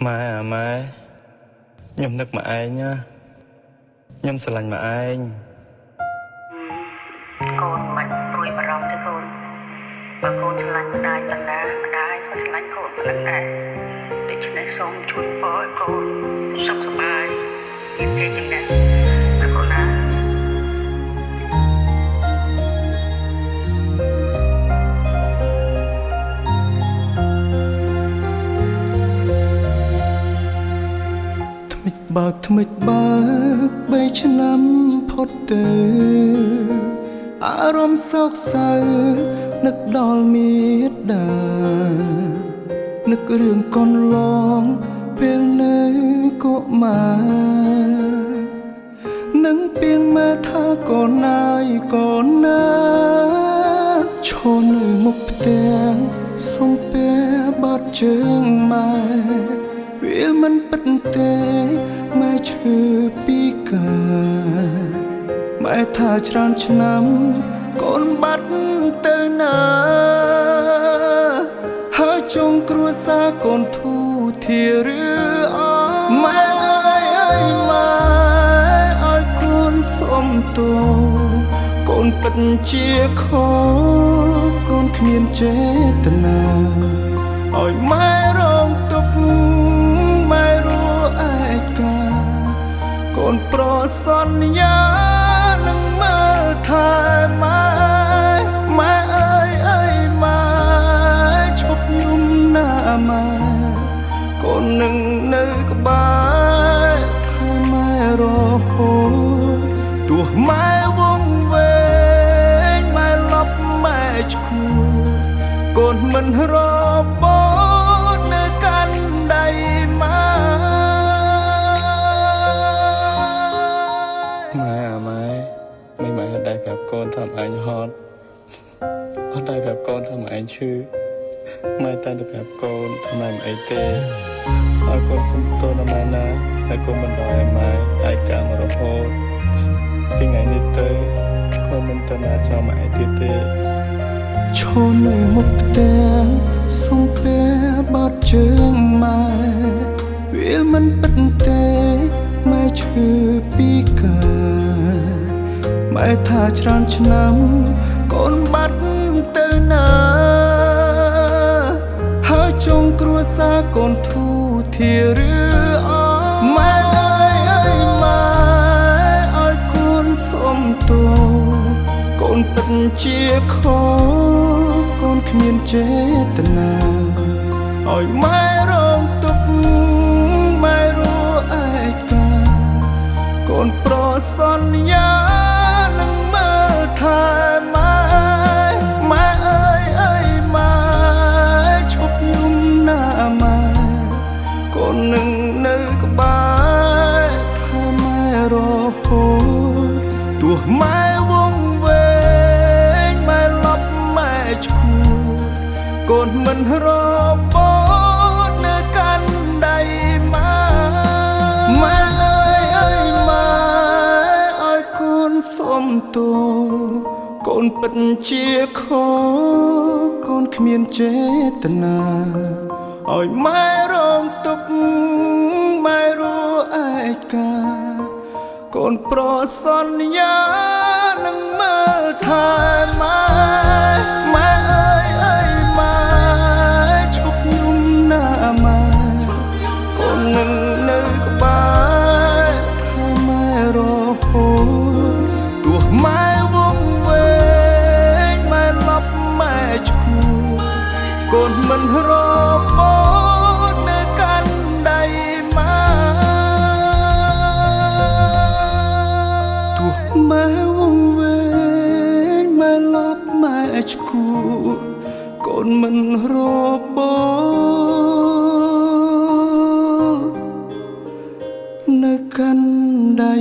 ម៉ែម៉ែខ្ញុំនឹកម៉ែឯងណាខ្ញុំស្រឡាញ់ម៉ែឯងកូនមិនព្រួយបារម្ភទេកូនបើកូនស្រឡាញ់ម្ដាយប៉ុណ្ណាម្ដាយក៏ស្រឡាញ់កូនប៉ុណ្ណឹងដែរដូច្នេះសូមជួយពរឲ្យកូនសុខសប្បាយមានជ័យជំនះណាកូនណាថ្មិចបើក3ឆ្នាំផុតទៅអារម្មណ៍សោកសៅនឹកដល់មេត្តានឹករឿងកូនឡងពេលនៅកុមារនឹងពៀនមើលថាកូនណាយកូនណាឈរនៅមុខផ្ទះសុំពេលបាត់ជើងម៉ែវាមិនពិតទេម៉ែឈឺពីកាម៉ែថាច្រើនឆ្នាំកូនបាត់ទៅណាហើយចុងគ្រួសារកូនធូរធាឬអម៉ែអើយម៉ែឲ្យកូនសុំទោកូនពិតជាខកូនគ្មានចេតនាឲ្យម៉ែរងទុក្ខម៉ែរួឯកាកូនប្រសន្យានឹងមើលថែម៉ែម៉ែអើយម៉ែឈប់ខ្ញុំណាម៉ែកូននឹងនៅក្បែរថែម៉ែរហូតទោះម៉ែវង្វេងម៉ែលប់ម៉ែឈួតកូនមិនរបូតនៅកាន់ដៃម៉ែមិនម៉ែអត់ដែរប្រាប់កូនថាម៉ែឯងហត់អត់ដែរប្រាប់កូនថាម៉ែឯងឈឺម៉ែតែប្រាប់កូនថាម៉ែមិនអីទេហើយកូនសុំទោសដល់ម៉ែណាហើយកូនមិនដល់ឲ្យម៉ែឯកាមរហូតពីថ្ងៃនេះទៅកូនមិនទៅណាចោលម៉ែឯងទៀតទេឈរនៅមុខផ្ទះសុំពេលបាត់ជើងម៉ែវាមិនពិតទេម៉ែឈឺពីកាម៉ែថាច្រើនឆ្នាំកូនបាត់ទៅណាហើយចុងគ្រួសារកូនធូរធាឬអម៉ែអើយម៉ែឲ្យកូនសុំទោកូនពិតជាខកកូនគ្មានចេតនាឲ្យម៉ែរងទុក្ខម៉ែរួឯកាកូនប្រសន្យានឹងមើលថែម៉ែម៉ែអើយម៉ែឈប់ខ្ញុំណាម៉ែកូននឹងនៅក្បែរថែម៉ែរហូតទោះម៉ែវង្វេងម៉ែលប់ម៉ែឈួតកូនមិនរបូតនៅកាន់ដៃម៉ែម៉ែអើយម៉ែឲ្យកូនសុំទោកូនពិតជាខកកូនគ្មានចេតនាឲ្យម៉ែរងទុក្ខម៉ែរួឯកាកូនប្រសន្យានឹងមើលថែម៉ែម៉ែអើយម៉ែឈប់ខ្ញុំណាម៉ែកូននឹងនៅក្បែរថែម៉ែរហូតទោះម៉ែវង្វេងម៉ែលប់ម៉ែឈួតកូនមិនរបូតនៅកាន់ដៃម៉ែទោះម៉ែវង្វេងម៉ែលប់ម៉ែឈួតកូនមិនរបូតនៅកាន់ដៃ